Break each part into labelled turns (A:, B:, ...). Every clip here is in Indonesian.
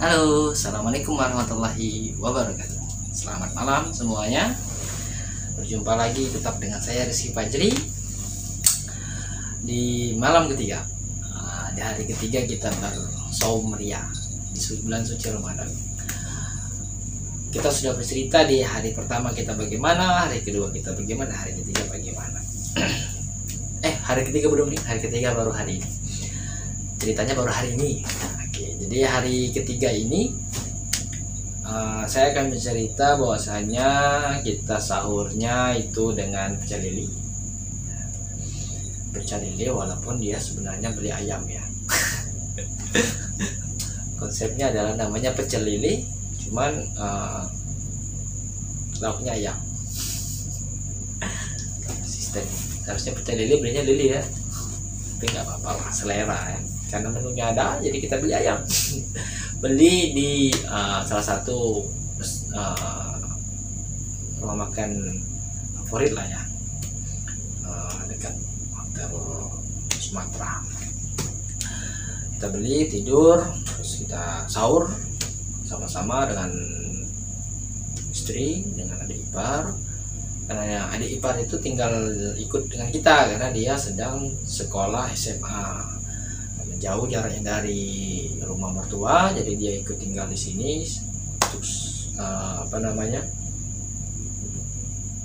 A: Halo, assalamualaikum warahmatullahi wabarakatuh. Selamat malam semuanya. Berjumpa lagi tetap dengan saya Rizky Fajri di malam ketiga. Di hari ketiga kita bersaum meriah di bulan suci Ramadan. Kita sudah bercerita di hari pertama kita bagaimana, hari kedua kita bagaimana, hari ketiga bagaimana. Hari ketiga belum nih, hari ketiga baru hari ini. Ceritanya baru hari ini. Jadi hari ketiga ini saya akan bercerita bahwasanya kita sahurnya itu dengan pecel lele. Pecel lele walaupun dia sebenarnya beli ayam ya. Konsepnya adalah namanya pecel lele, cuman lauknya ayam. Sistem harusnya pecel lele belinya lele ya, tapi nggak apa-apa lah, selera ya. Karena menunya ada, jadi kita beli ayam. Beli di salah satu rumah makan favorit lah ya, dekat hotel Sumatera. Kita beli, tidur, terus kita sahur sama-sama dengan istri, dengan adik ipar. Karena adik ipar itu tinggal ikut dengan kita karena dia sedang sekolah SMA. Jauh jaraknya dari rumah mertua, jadi dia ikut tinggal di sini terus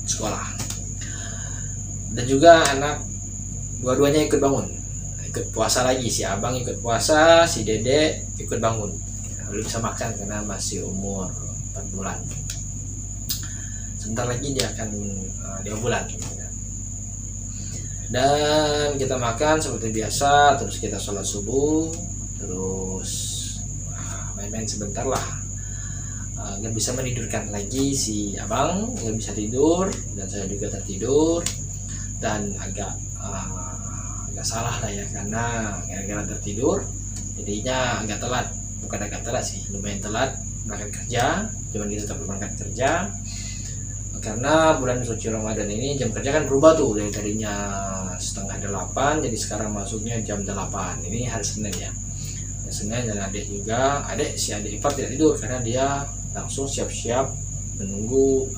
A: sekolah. Dan juga anak dua-duanya ikut bangun, ikut puasa lagi. Si abang ikut puasa, si dede ikut bangun. Belum bisa makan karena masih umur 4 bulan. Sebentar lagi dia akan 2 bulan. Dan kita makan seperti biasa, terus kita sholat subuh, terus main-main sebentar lah. Nggak bisa menidurkan lagi si abang, nggak bisa tidur, dan saya juga tertidur. Dan agak salah lah ya, karena gara-gara tertidur jadinya agak telat. Bukan agak telat sih, lumayan telat berangkat kerja. Cuman kita tetap berangkat kerja karena bulan suci Ramadan ini jam kerja kan berubah tuh, dari tadinya 7:30 jadi sekarang masuknya jam 8. Ini hari Senin ya, hari Senin. Dan si adik ipar tidak tidur karena dia langsung siap-siap menunggu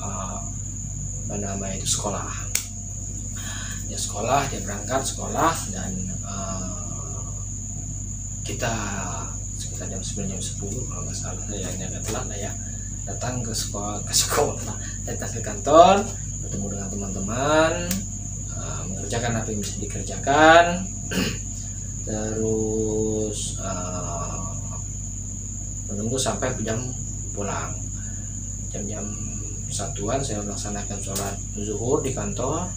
A: sekolah. Dia berangkat sekolah, dan kita sekitar jam 9 jam 10 kalau nggak salah, saya agak telat lah ya, datang ke sekolah, datang ke kantor, bertemu dengan teman-teman, mengerjakan apa yang bisa dikerjakan, terus menunggu sampai jam pulang. Jam 1-an saya melaksanakan sholat zuhur di kantor,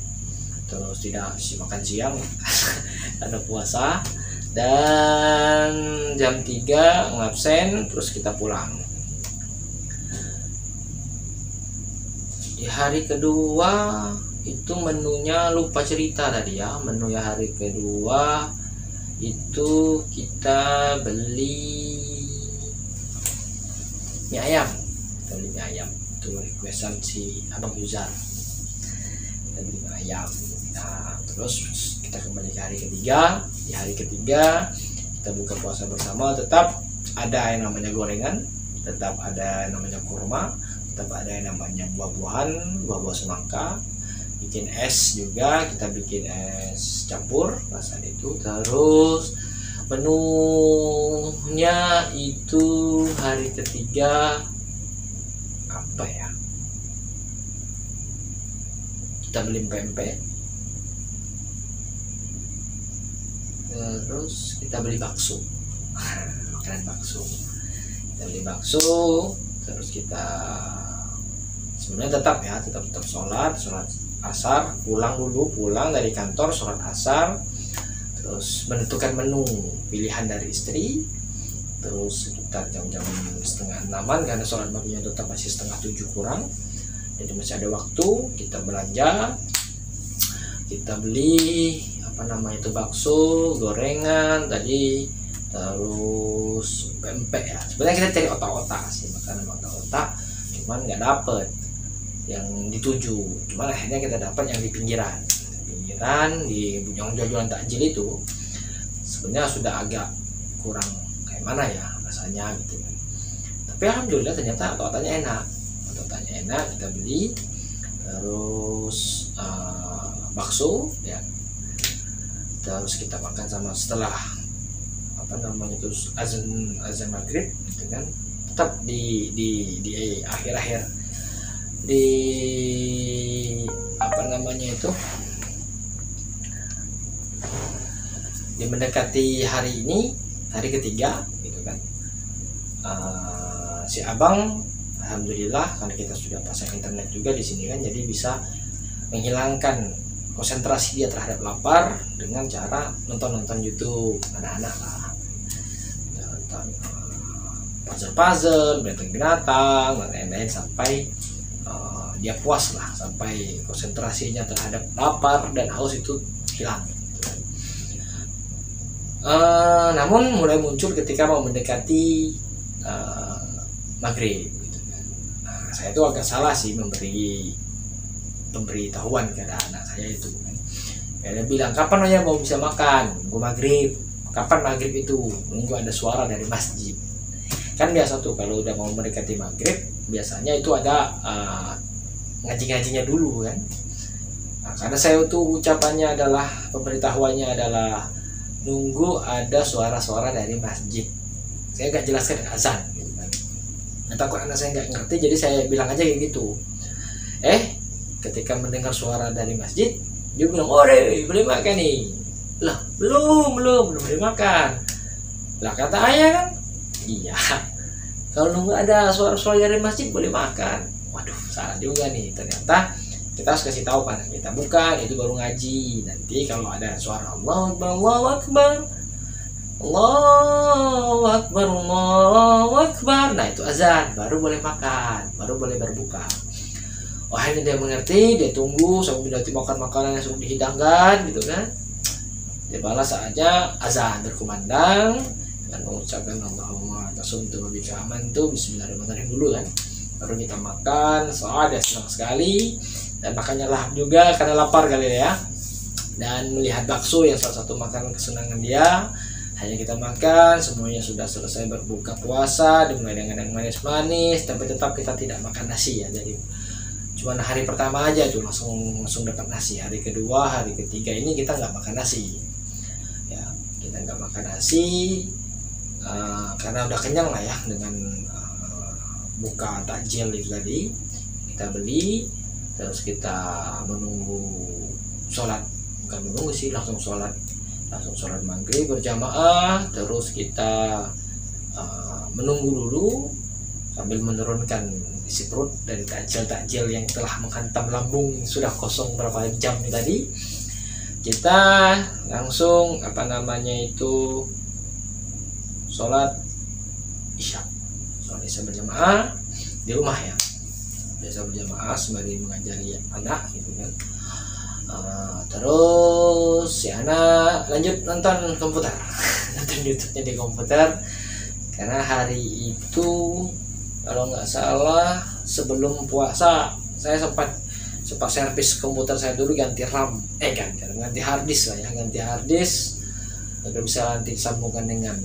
A: terus tidak makan siang ada puasa, dan jam 3 ngabsen, terus kita pulang. Di hari kedua itu menunya lupa cerita tadi ya. Menu hari kedua itu kita beli mie ayam. Itu requestan si abang Yuzar. Kita beli mie ayam. Nah, terus kita kembali ke hari ketiga. Di hari ketiga kita buka puasa bersama. Tetap ada yang namanya gorengan, tetap ada yang namanya kurma, tetap ada yang namanya buah-buah semangka, bikin es juga, kita bikin es campur rasa itu. Terus menunya itu hari ketiga apa ya, kita beli pempek, terus kita beli bakso. Makanan bakso, kita beli bakso, terus kita sebenarnya tetap sholat asar, pulang dari kantor, sholat asar, terus menentukan menu pilihan dari istri. Terus sekitar jam 5:30 karena sholat maghribnya tetap masih 6:30 kurang, jadi masih ada waktu. Kita belanja, kita beli bakso, gorengan tadi, terus pempek ya. Sebenarnya kita cari otak-otak sih, makanan otak-otak, cuman nggak dapet yang dituju. Cuman akhirnya kita dapat yang di pinggiran di yang jualan takjil itu. Sebenarnya sudah agak kurang kayak mana ya rasanya gitu kan. Tapi alhamdulillah ternyata otak-otaknya enak, kita beli. Terus bakso ya, terus kita makan sama setelah terus azan maghrib gitu kan. Tetap di akhir-akhir di di mendekati hari ini, hari ketiga gitu kan. Si abang alhamdulillah karena kita sudah pasang internet juga di sini kan, jadi bisa menghilangkan konsentrasi dia terhadap lapar dengan cara nonton YouTube anak-anak lah, nonton puzzle, binatang-binatang dan lain-lain sampai dia puas lah, sampai konsentrasinya terhadap lapar dan haus itu hilang. Namun mulai muncul ketika mau mendekati maghrib gitu kan. Saya itu agak salah sih memberi pemberitahuan kepada anak saya itu kan. Dia bilang, kapan ayah mau bisa makan? Nunggu maghrib. Kapan maghrib itu? Nunggu ada suara dari masjid. Kan biasa tuh kalau udah mau mendekati maghrib, biasanya itu ada ngaji-ngajinya dulu kan. Nah, karena saya tuh ucapannya adalah, pemberitahuannya adalah nunggu ada suara-suara dari masjid. Saya nggak jelaskan azan gitu kan. Nah, takut anak saya nggak ngerti, jadi saya bilang aja kayak gitu. Ketika mendengar suara dari masjid, dia bilang, boleh makan nih. Lah, belum boleh makan. Lah kata ayah kan, iya. Kalau nunggu ada suara-suara dari masjid boleh makan. Waduh, salah juga nih. Ternyata kita harus kasih tahu pada kita, bukan itu baru ngaji. Nanti kalau ada suara Allahu Akbar, Allahu Akbar, Allahu Akbar, Allahu Akbar, nah itu azan, baru boleh makan, baru boleh berbuka. Akhirnya dia mengerti, dia tunggu sampai nanti makan makanan yang sudah dihidangkan gitu kan. Dia balas saatnya azan berkumandang dan mengucapkan Allahumma tasumtu wa bika amantu, bismillahirrahmanirrahim dulu kan. Baru kita makan, soalnya dia senang sekali dan makannya lahap juga karena lapar kali ya. Dan melihat bakso yang salah satu makanan kesenangan dia, hanya kita makan, semuanya sudah selesai berbuka puasa, dimulai dengan yang manis-manis, tapi tetap kita tidak makan nasi ya. Jadi cuman hari pertama aja tuh langsung dapat nasi. Hari kedua, hari ketiga ini kita nggak makan nasi ya, kita nggak makan nasi karena udah kenyang lah ya dengan buka takjil itu tadi. Kita beli, terus kita menunggu sholat, bukan menunggu sih, langsung sholat maghrib berjamaah. Terus kita menunggu dulu sambil menurunkan isi perut dari takjil yang telah menghantam lambung sudah kosong berapa jam tadi. Kita langsung sholat isya berjamaah di rumah ya, biasa berjamaah sembari mengajari anak gitu kan. Terus si anak lanjut nonton komputer nonton YouTube-nya di komputer, karena hari itu kalau nggak salah sebelum puasa saya sempat servis komputer saya dulu, ganti RAM, ganti harddisk lah ya, ganti harddisk agar bisa nanti disambungkan dengan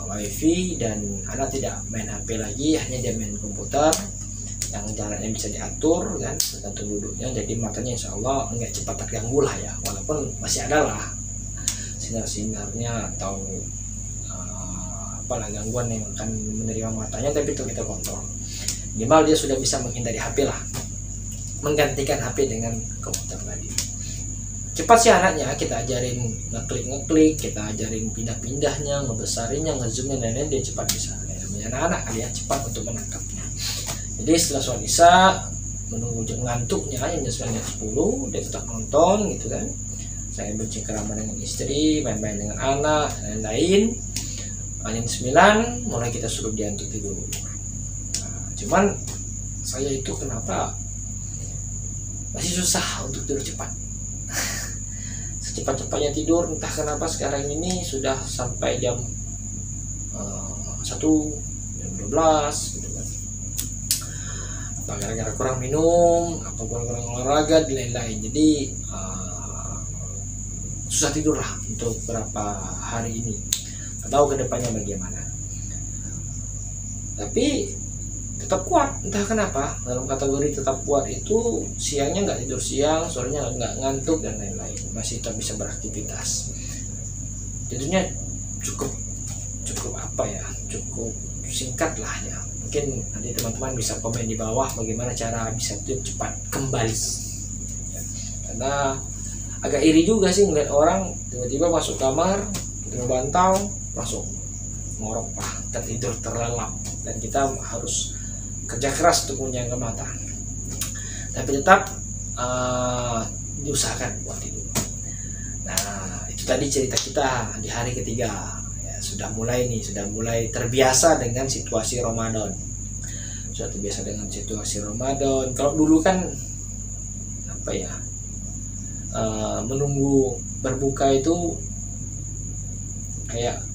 A: wifi, dan anak tidak main HP lagi, hanya dia main komputer yang jaraknya bisa diatur kan, tergantung duduknya, jadi matanya insya Allah nggak cepat terganggu lah ya, walaupun masih ada lah sinar-sinarnya atau gangguan yang akan menerima matanya, tapi itu kita kontrol. Minimal dia sudah bisa menghindari HP lah, menggantikan HP dengan komputer tadi. Cepat sih anaknya, kita ajarin ngeklik, kita ajarin pindah-pindahnya, ngebesarinya, ngezoomnya, dan lain-lain, dia cepat bisa. Anak-anak kali ya, cepat untuk menangkapnya. Jadi setelah sholat isya, menunggu jam ngantuknya yang jam 10, dia tetap nonton gitu kan. Saya bercengkerama dengan istri, main-main dengan anak, dan lain-lain. Jam 9 mulai kita suruh dia untuk tidur. Cuman saya itu kenapa masih susah untuk tidur cepat. Secepat-cepatnya tidur, entah kenapa sekarang ini sudah sampai jam 1, jam 12 gitu kan. Apa gara-gara kurang minum, apa kurang olahraga dan lain-lain. Jadi susah tidur lah untuk beberapa hari ini. Tahu kedepannya bagaimana. tapi tetap kuat. Entah kenapa dalam kategori tetap kuat itu siangnya nggak tidur siang, sorenya nggak ngantuk dan lain-lain, masih tetap bisa beraktivitas. Tidurnya cukup apa ya, cukup singkat lah ya. Mungkin nanti teman-teman bisa komen di bawah bagaimana cara bisa tidur cepat kembali, karena agak iri juga sih ngeliat orang tiba-tiba masuk kamar tidur bantal langsung ngorok tertidur terlelap, dan kita harus kerja keras untuk menjaga mata, tapi tetap diusahakan buat tidur. Nah itu tadi cerita kita di hari ketiga ya, sudah mulai terbiasa dengan situasi Ramadan, Kalau dulu kan apa ya, menunggu berbuka itu kayak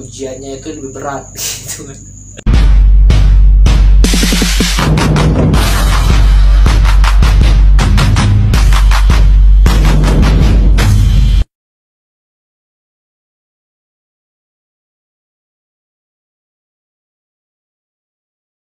A: ujiannya itu lebih berat gitu kan.